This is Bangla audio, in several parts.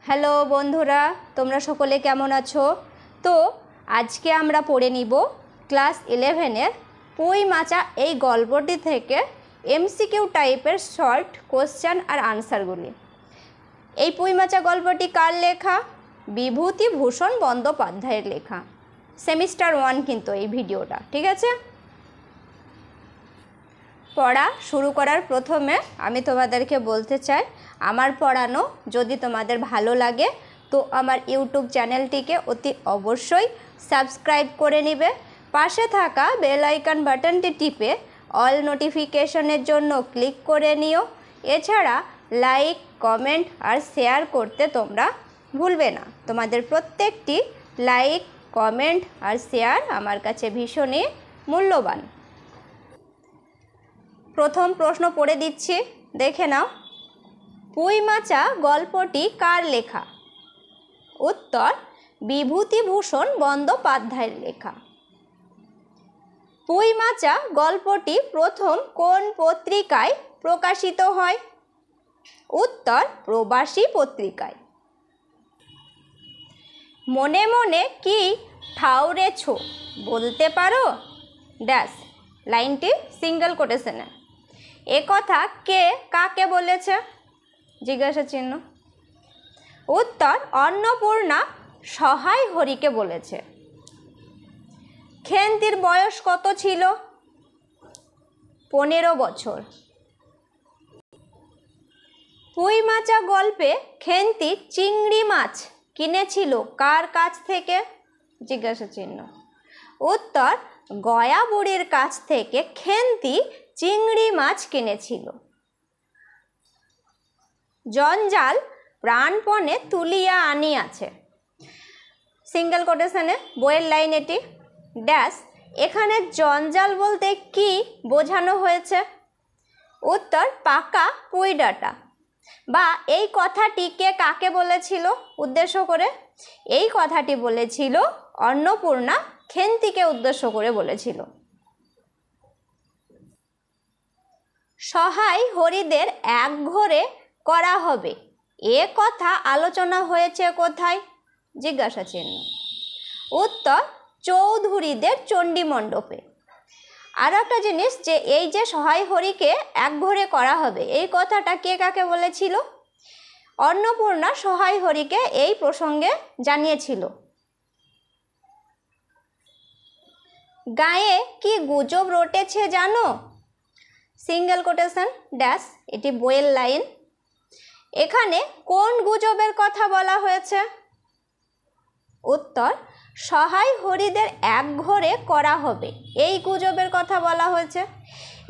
হ্যালো বন্ধুরা, তোমরা সকলে কেমন আছো? তো আজকে আমরা পড়ে নিব ক্লাস 11-এর পুঁই মাচা এই গল্পটি থেকে এমসিকিউ টাইপের শর্ট কোশ্চেন আর আনসারগুলি। এই পুঁই মাচা গল্পটি কার লেখা? বিভূতিভূষণ বন্দ্যোপাধ্যায়ের লেখা। সেমিস্টার 1 কিন্তু এই ভিডিওটা, ঠিক আছে? পড়া শুরু করার প্রথমে আমি তোমাদেরকে বলতে চাই, আমার পড়ানো যদি তোমাদের ভালো লাগে তো আমার ইউটিউব চ্যানেলটিকে অতি অবশ্যই সাবস্ক্রাইব করে নেবে। পাশে থাকা বেল আইকন বাটনটি টিপে অল নোটিফিকেশনের জন্য ক্লিক করে নিও। এছাড়া লাইক, কমেন্ট আর শেয়ার করতে তোমরা ভুলবে না। তোমাদের প্রত্যেকটি লাইক, কমেন্ট আর শেয়ার আমার কাছে ভীষণই মূল্যবান। প্রথম প্রশ্ন পড়ে দিচ্ছি, দেখে নাও। পুঁই মাচা গল্পটি কার লেখা? উত্তর, বিভূতিভূষণ বন্দ্যোপাধ্যায়ের লেখা। পুঁই মাচা গল্পটি প্রথম কোন পত্রিকায় প্রকাশিত হয়? উত্তর, প্রবাসী পত্রিকায়। মনে মনে কি ঠাউরেছ বলতে পারো? ড্যাশ, লাইনটি সিঙ্গেল কোটেশনে। এ কথা কে কাকে বলেছে? জিজ্ঞাসা চিহ্ন। উত্তর, অন্নপূর্ণা সহায় হরিকে বলেছে। খেন্তির বয়স কত ছিল? 15 বছর। পুঁই মাচা গল্পে খেন্তি চিংড়ি মাছ কিনেছিল কার কাছ থেকে? জিজ্ঞাসা চিহ্ন। উত্তর, গয়া বুড়ির কাছ থেকে খেন্তি চিংড়ি মাছ কিনেছিল। জঞ্জাল প্রাণপণে তুলিয়া আনিয়াছে। সিঙ্গেল কোটেশনে বইয়ের লাইন এটি। ড্যাশ, এখানে জঞ্জাল বলতে কি বোঝানো হয়েছে? উত্তর, পাকা পুঁই ডাঁটা। বা এই কথাটি কে কাকে বলেছিল উদ্দেশ্য করে? এই কথাটি বলেছিল অন্নপূর্ণা খেন্তিকে উদ্দেশ্য করে বলেছিল। সহায় হরিদের একঘরে করা হবে, এ কথা আলোচনা হয়েছে কোথায়? জিজ্ঞাসা চিহ্ন। উত্তর, চৌধুরীদের চণ্ডী মণ্ডপে। আর একটা জিনিস, যে এই যে সহায় হরিকে একঘরে করা হবে, এই কথাটা কে কাকে বলেছিল? অন্নপূর্ণা সহায় হরিকে এই প্রসঙ্গে জানিয়েছিল। গায়ে কি গুজব রটেছে জানো? Single quotation. ড্যাশ, এটি বইয়ের লাইন। এখানে কোন গুজবের কথা বলা হয়েছে? উত্তর, সহায় হরিদের একঘরে করা হবে, এই গুজবের কথা বলা হয়েছে।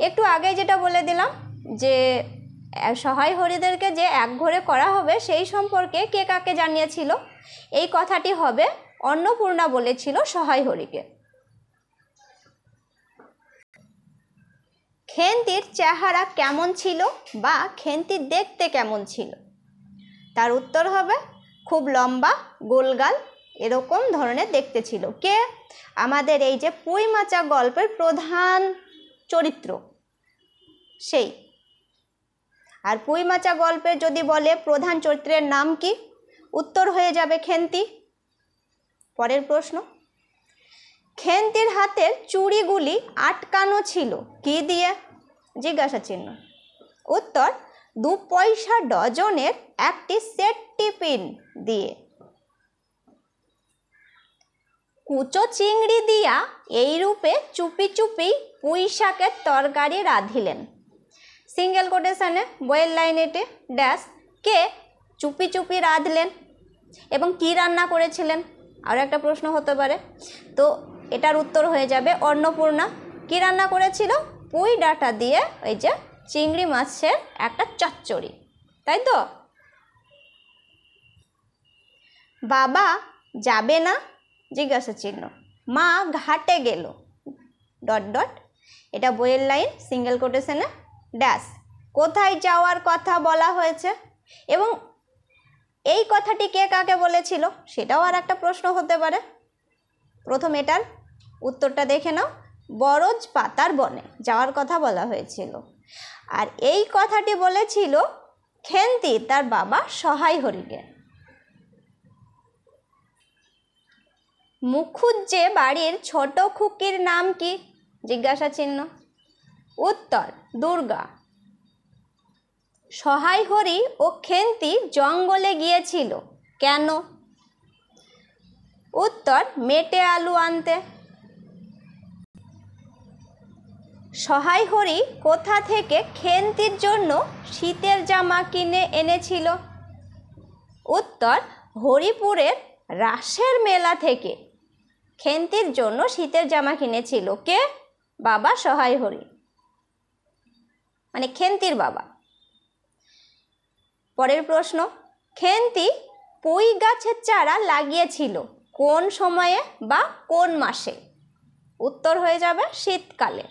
একটু আগে যেটা বলে দিলাম যে সহায় হরিদেরকে যে একঘরে করা হবে সেই সম্পর্কে কে কাকে জানিয়েছিল? এই কথাটি হবে অন্নপূর্ণা বলেছিল সহায় হরিকে। খেন্তির চেহারা কেমন ছিল বা খেন্তি দেখতে কেমন ছিল? তার উত্তর হবে খুব লম্বা, গোলগাল, এরকম ধরনের দেখতে ছিল। কে? আমাদের এই যে পুঁই মাচা গল্পের প্রধান চরিত্র সেই। আর পুঁই মাচা গল্পের যদি বলে প্রধান চরিত্রের নাম কি? উত্তর হয়ে যাবে খেন্তি। পরের প্রশ্ন, খেন্তির হাতের চুড়িগুলি আটকানো ছিল কি দিয়ে? জিজ্ঞাসা চিহ্ন। উত্তর, 2 পয়সা ডজনের একটি সেট টিফিন দিয়ে। কুচো চিংড়ি দিয়া এই রূপে চুপি চুপি পুঁই শাকের তরকারি রাঁধিলেন। সিঙ্গেল কোটেশনে বইয়ের লাইন এটি। ড্যাশ, কে চুপি চুপি রাঁধলেন এবং কি রান্না করেছিলেন? আরও একটা প্রশ্ন হতে পারে, তো এটার উত্তর হয়ে যাবে অন্নপূর্ণা। কি রান্না করেছিল? পুঁই ডাঁটা দিয়ে ওই যে চিংড়ি মাছের একটা চচ্চড়ি, তাই তো? বাবা যাবে না? জিজ্ঞাসা চিহ্ন। মা ঘাটে গেল... ডট ডট, এটা বইয়ের লাইন। সিঙ্গেল কোটেশনে। ড্যাশ, কোথায় যাওয়ার কথা বলা হয়েছে এবং এই কথাটি কে কাকে বলেছিল সেটাও আর একটা প্রশ্ন হতে পারে। প্রথম এটার উত্তরটা দেখে নাও। বরজ পাতার বনে যাওয়ার কথা বলা হয়েছিল। আর এই কথাটি বলেছিল খেন্তি তার বাবা সহায় হরিকে। মুখুজ্জে বাড়ির ছোট খুকির নাম কি? জিজ্ঞাসা চিহ্ন। উত্তর দুর্গা। সহায় হরি ও খেন্তি জঙ্গলে গিয়েছিল কেন? উত্তর মেটে আলু আনতে। সহায় হরি কোথা থেকে খেন্তির জন্য শীতের জামা কিনে এনেছিল? উত্তর হরিপুরের রাসের মেলা থেকে খেন্তির জন্য শীতের জামা কিনেছিল কে? বাবা সহায় হরি, মানে খেন্তির বাবা। পরের প্রশ্ন, খেন্তি পুঁই গাছের চারা লাগিয়েছিল কোন সময়ে বা কোন মাসে? উত্তর হয়ে যাবে শীতকালে।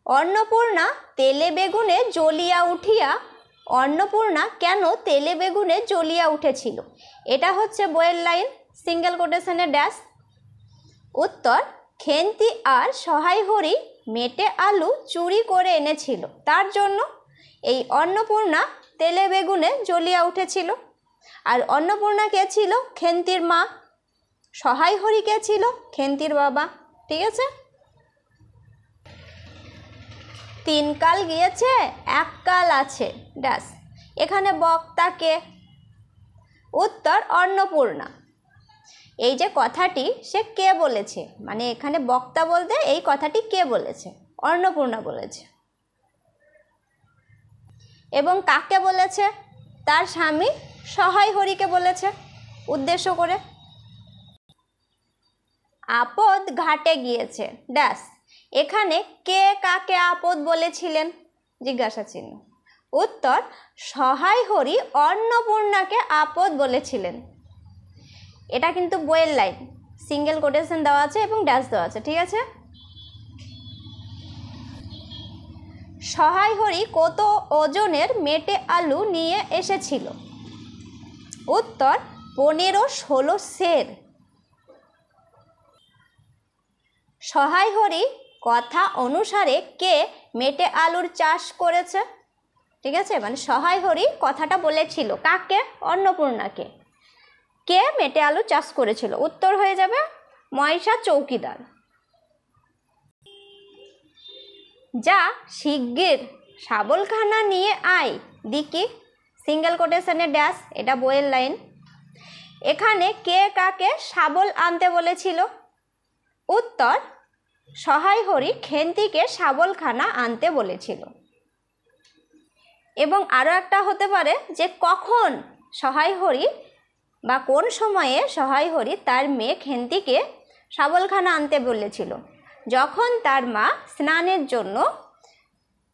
অন্নপূর্ণা তেলে বেগুনে জ্বলিয়া উঠিয়া, অন্নপূর্ণা কেন তেলে বেগুনে জ্বলিয়া উঠেছিল? এটা হচ্ছে বইয়ের লাইন, সিঙ্গেল কোটেশনে ড্যাশ। উত্তর খেন্তি আর সহায় হরি মেটে আলু চুরি করে এনেছিল, তার জন্য এই অন্নপূর্ণা তেলে বেগুনে জ্বলিয়া উঠেছিল। আর অন্নপূর্ণা কে ছিল? খেন্তির মা। সহায় হরি কে ছিল? খেন্তির বাবা। ঠিক আছে। 3 কাল গিয়েছে 1 কাল আছে ড্যাশ। এখানে বক্তা কে? উত্তর অন্নপূর্ণা। এই যে কথাটি সে কে বলেছে, মানে এখানে বক্তা বলতে এই কথাটি কে বলেছে? অন্নপূর্ণা বলেছে। এবং কাকে বলেছে? তার স্বামী সহায় হরিকে বলেছে উদ্দেশ্য করে। আপদ ঘাটে গিয়েছে ড্যাশ। এখানে কে কাকে আপদ বলেছিলেন? জিজ্ঞাসা চিহ্ন। উত্তর সহায় হরি অন্নপূর্ণাকে আপদ বলেছিলেন। এটা কিন্তু বইয়ের লাইন, সিঙ্গেল কোটেশন দেওয়া আছে এবং ড্যাশ দেওয়া আছে। ঠিক আছে। সহায় হরি কত ওজনের মেটে আলু নিয়ে এসেছিল? উত্তর 15-16 সের। সহায় হরি কথা অনুসারে কে মেটে আলুর চাষ করেছে? ঠিক আছে, মানে সহায় হরি কথাটা বলেছিল কাকে? অন্নপূর্ণাকে। কে মেটে আলু চাষ করেছিল? উত্তর হয়ে যাবে ময়সা চৌকিদার। যা শিগগির শাবলখানা নিয়ে আয় দিকি, সিঙ্গেল কোটেশনে ড্যাশ। এটা বইয়ের লাইন। এখানে কে কাকে শাবল আনতে বলেছিল? উত্তর সহায় হরি খেন্তিকে শাবলখানা আনতে বলেছিল। এবং আরও একটা হতে পারে যে কখন সহায় হরি বা কোন সময়ে সহায় হরি তার মেয়ে খেন্তিকে শাবলখানা আনতে বলেছিল? যখন তার মা স্নানের জন্য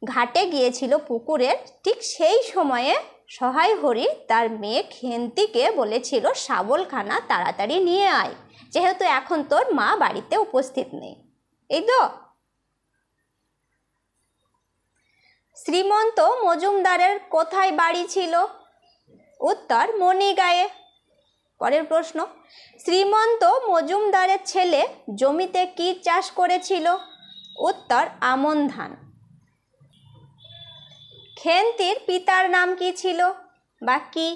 ঘাটে গিয়েছিল পুকুরের, ঠিক সেই সময়ে সহায় হরি তার মেয়ে খেন্তিকে বলেছিল শাবলখানা তাড়াতাড়ি নিয়ে আয়, যেহেতু এখন তোর মা বাড়িতে উপস্থিত নেই। এই তো। শ্রীমন্ত মজুমদারের কোথায় বাড়ি ছিল? উত্তর মণিগাঁয়ে। পরের প্রশ্ন, শ্রীমন্ত মজুমদারের ছেলে জমিতে কি চাষ করেছিল? উত্তর আমন ধান। খেন্তির পিতার নাম কি ছিল বা কি?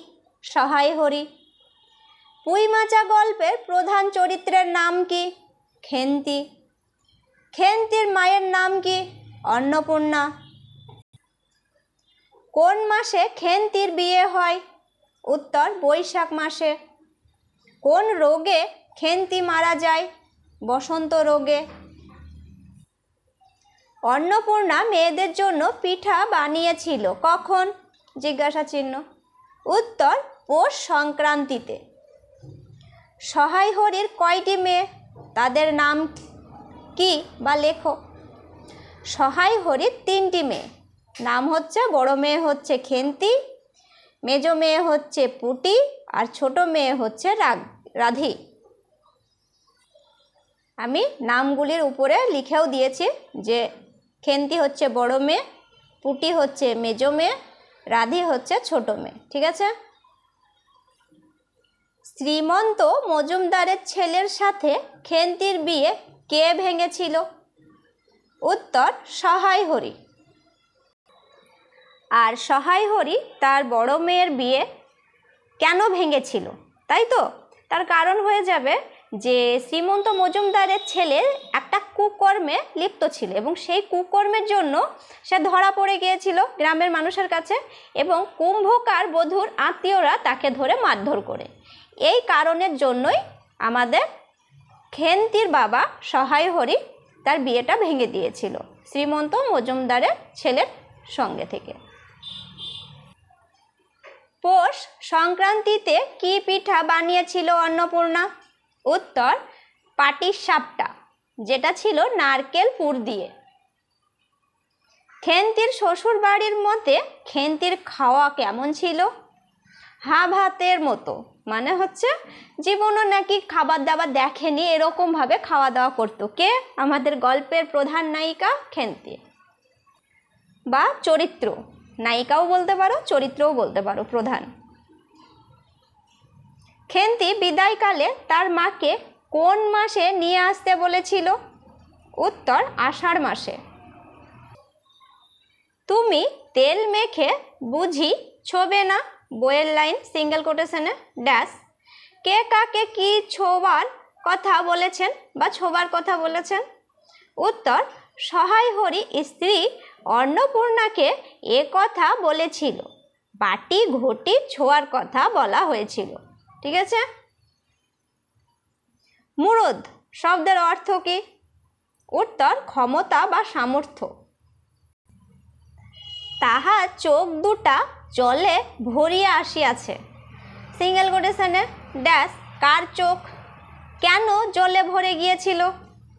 সহায় হরি। পুঁইমাচা গল্পের প্রধান চরিত্রের নাম কি? খেন্তি। খেন্তির মায়ের নাম কি? অন্নপূর্ণা। কোন মাসে খেন্তির বিয়ে হয়? উত্তর বৈশাখ মাসে। কোন রোগে খেন্তি মারা যায়? বসন্ত রোগে। অন্নপূর্ণা মেয়েদের জন্য পিঠা বানিয়েছিল কখন? জিজ্ঞাসা চিহ্ন। উত্তর পৌষ সংক্রান্তিতে। সহায় হরির কয়টি মেয়ে? তাদের নাম কি বা লেখো। সহায় হরির 3টি মেয়ে। নাম হচ্ছে, বড় মেয়ে হচ্ছে খেন্তি, মেজো মেয়ে হচ্ছে পুটি, আর ছোট মেয়ে হচ্ছে রাধি। আমি নামগুলির উপরে লিখেও দিয়েছি যে খেন্তি হচ্ছে বড় মেয়ে, পুটি হচ্ছে মেজো মেয়ে, রাধি হচ্ছে ছোট মেয়ে। ঠিক আছে। শ্রীমন্ত মজুমদারের ছেলের সাথে খেন্তির বিয়ে কে ভেঙেছিল? উত্তর সহায় হরি। আর সহায় হরি তার বড় মেয়ের বিয়ে কেন ভেঙেছিল, তাই তো? তার কারণ হয়ে যাবে যে শ্রীমন্ত মজুমদারের ছেলে একটা কুকর্মে লিপ্ত ছিল এবং সেই কুকর্মের জন্য সে ধরা পড়ে গিয়েছিল গ্রামের মানুষের কাছে এবং কুম্ভকার বধূর আত্মীয়রা তাকে ধরে মারধর করে। এই কারণের জন্যই আমাদের খেন্তির বাবা সহায় হরি তার বিয়েটা ভেঙে দিয়েছিল শ্রীমন্ত মজুমদারের ছেলের সঙ্গে থেকে। পৌষ সংক্রান্তিতে কি পিঠা বানিয়েছিল অন্নপূর্ণা? উত্তর, পাটিসাপটা, যেটা ছিল নারকেল পুর দিয়ে। খেন্তির শ্বশুর বাড়ির মতে খেন্তির খাওয়া কেমন ছিল? হা ভাতের মতো, মানে হচ্ছে জীবনও নাকি খাবার দাবার দেখেনি এরকমভাবে খাওয়া দাওয়া করতো। কে? আমাদের গল্পের প্রধান নায়িকা খেন্তি বা চরিত্র, নায়িকাও বলতে পারো চরিত্রও বলতে পারো, প্রধান। খেন্তি বিদায়কালে তার মাকে কোন মাসে নিয়ে আসতে বলেছিল? উত্তর, আষাঢ় মাসে। তুমি তেল মেখে বুঝি ছোবে না, বইয়ের লাইন সিঙ্গেল কোটেশনে ড্যাশ। কে কাকে কি ছোবার কথা বলেছেন বা ছোবার কথা বলেছেন? উত্তর, সহায় হরি স্ত্রী অন্নপূর্ণাকে এ কথা বলেছিল, বাটি ঘটি ছোঁয়ার কথা বলা হয়েছিল। ঠিক আছে। মুরদ শব্দের অর্থ কি? উত্তর, ক্ষমতা বা সামর্থ্য। তাহার চোখ দুটা জলে ভরিয়া আসিয়াছে, সিঙ্গেল কোটেশনে ড্যাশ। কার চোখ কেন জলে ভরে গিয়েছিল?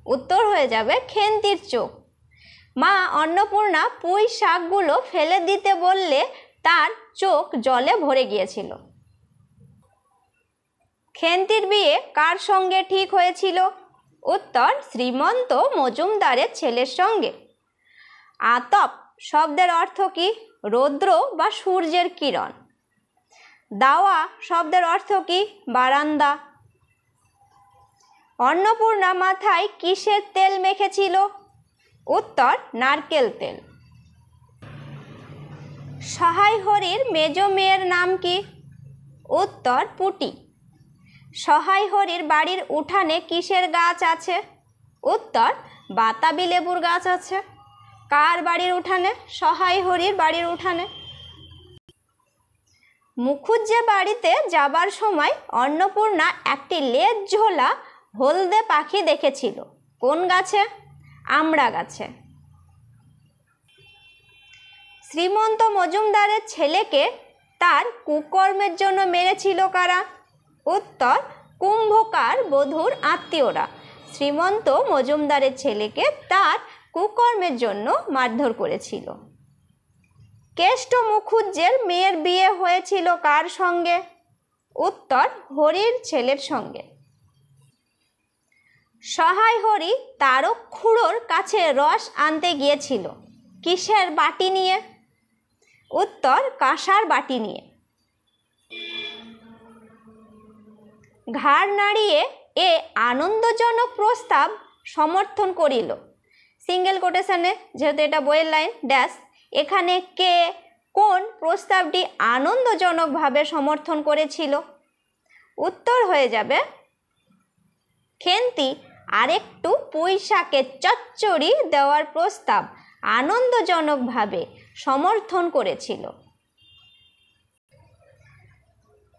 উত্তর হয়ে যাবে খেন্তির চোখ। মা অন্নপূর্ণা পুঁই শাকগুলো ফেলে দিতে বললে তার চোখ জলে ভরে গিয়েছিল। খেন্তির বিয়ে কার সঙ্গে ঠিক হয়েছিল? উত্তর, শ্রীমন্ত মজুমদারের ছেলের সঙ্গে। আতপ শব্দের অর্থ কি? রৌদ্র বা সূর্যের কিরণ। দাওয়া শব্দের অর্থ কি? বারান্দা। অন্নপূর্ণা মাথায় কিসের তেল মেখেছিল? উত্তর, নারকেল তেল। সহায় হরির মেজ মেয়ের নাম কি? উত্তর, পুটি। সহায় হরির বাড়ির উঠানে কিসের গাছ আছে? উত্তর, বাতাবি লেবুর গাছ আছে। কার বাড়ির উঠানে? সহায় হরির বাড়ির উঠানে। মুখুজ্জে বাড়িতে যাবার সময় অন্নপূর্ণা একটি লেজ ঝোলা হলদে পাখি দেখেছিল, কোন গাছে? আমড়া গাছে। শ্রীমন্ত মজুমদারের ছেলেকে তার কুকর্মের জন্য মেরেছিল কারা? উত্তর, কুম্ভকার বধূর আত্মীয়রা শ্রীমন্ত মজুমদারের ছেলেকে তার কুকর্মের জন্য মারধর করেছিল। কেষ্ট মুখুজ্জের মেয়ের বিয়ে হয়েছিল কার সঙ্গে? উত্তর, হরির ছেলের সঙ্গে। সহায় হরি তারক খুড়োর কাছে রস আনতে গিয়েছিল, কিসের বাটি নিয়ে? উত্তর, কাঁসার বাটি নিয়ে। ঘাড় নাড়িয়ে এ আনন্দজনক প্রস্তাব সমর্থন করিল, সিঙ্গেল কোটেশনে, যেহেতু এটা বইয়ের লাইন ড্যাশ। এখানে কে কোন প্রস্তাবটি আনন্দজনকভাবে সমর্থন করেছিল? উত্তর হয়ে যাবে খেন্তি আরেকটু পুঁই শাকের চচ্চড়ি দেওয়ার প্রস্তাব আনন্দজনকভাবে সমর্থন করেছিল।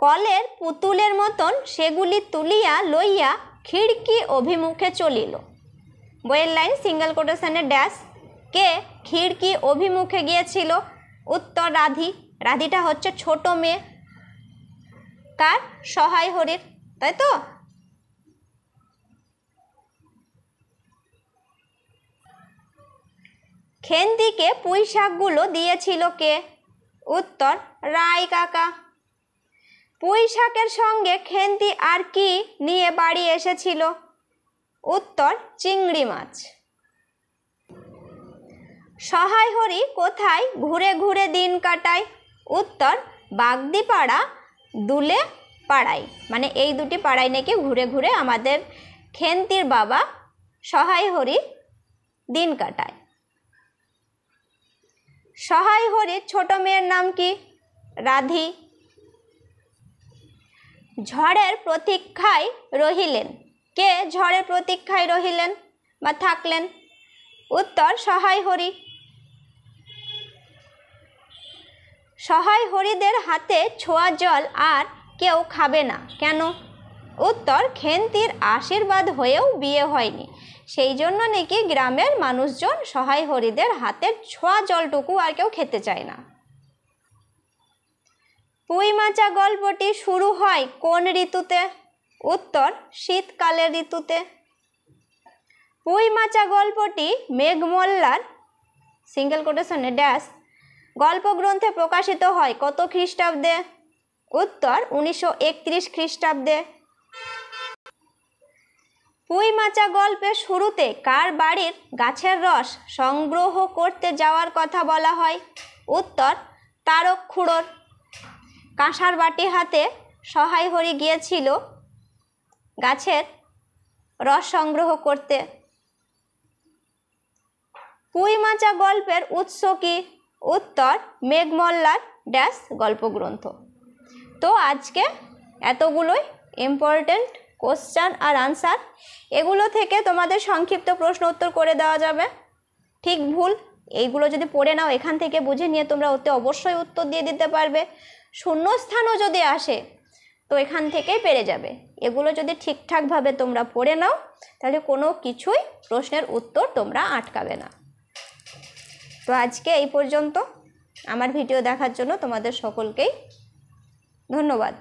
কলের পুতুলের মতন সেগুলি তুলিয়া লইয়া খিড়কি অভিমুখে চলিল, বইয়ের লাইন সিঙ্গেল কোটেশনে ড্যাশ। কে খিড়কি অভিমুখে গিয়েছিল? উত্তর, রাধি। রাধিটা হচ্ছে ছোট মেয়ে কার? সহায় হরির, তাই তো। খেন্তিকে পুঁই শাকগুলো দিয়েছিল কে? উত্তর, রায় কাকা। পুঁই শাকের সঙ্গে খেন্তি আর কি নিয়ে বাড়ি এসেছিল? উত্তর, চিংড়ি মাছ। সহায় হরি কোথায় ঘুরে ঘুরে দিন কাটায়? উত্তর, বাগদিপাড়া দুলে পাড়ায়, মানে এই দুটি পাড়ায় নাকি ঘুরে ঘুরে আমাদের খেন্তির বাবা সহায় হরি দিন কাটায়। সহায় হরির ছোট মেয়ের নাম কি? রাধি। ঝড়ের প্রতীক্ষায় রহিলেন। কে ঝড়ের প্রতীক্ষায় রহিলেন বা থাকলেন? উত্তর সহায় হরি। সহায় হরিদের হাতে ছোঁয়া জল আর কেউ খাবে না, কেন? উত্তর খেন্তির আশীর্বাদ হয়েও বিয়ে হয়নি, সেই জন্য নাকি গ্রামের মানুষজন সহায় হরিদের হাতের ছোঁয়া জলটুকু আর কেউ খেতে চায় না। পুঁই মাচা গল্পটি শুরু হয় কোন ঋতুতে? উত্তর শীতকালের ঋতুতে। পুঁই মাচা গল্পটি মেঘমল্লার সিঙ্গেল কোটেশনে ড্যাশ গল্পগ্রন্থে প্রকাশিত হয় কত খ্রিস্টাব্দে? উত্তর 1931 খ্রিস্টাব্দে। পুঁই মাচা গল্পের শুরুতে কার বাড়ির গাছের রস সংগ্রহ করতে যাওয়ার কথা বলা হয়? উত্তর তারক খুড়োর। কাঁসার বাটি হাতে সহায় হরি গিয়েছিল গাছের রস সংগ্রহ করতে। পুঁই মাচা গল্পের উৎস কি? উত্তর মেঘমল্লার ড্যাশ গল্পগ্রন্থ। তো আজকে এতগুলোই ইম্পর্টেন্ট কোশ্চেন আর আনসার, এগুলো থেকে তোমাদের সংক্ষিপ্ত প্রশ্ন উত্তর করে দেওয়া যাবে। ঠিক ভুল এইগুলো যদি পড়ে নাও, এখান থেকে বুঝে নিয়ে তোমরা ওতে অবশ্যই উত্তর দিয়ে দিতে পারবে। শূন্যস্থানও যদি আসে তো এখান থেকেই পেরে যাবে। এগুলো যদি ঠিকঠাকভাবে তোমরা পড়ে নাও তাহলে কোনো কিছুই প্রশ্নের উত্তর তোমরা আটকাবে না। তো আজকে এই পর্যন্ত। আমার ভিডিও দেখার জন্য তোমাদের সকলকেই ধন্যবাদ।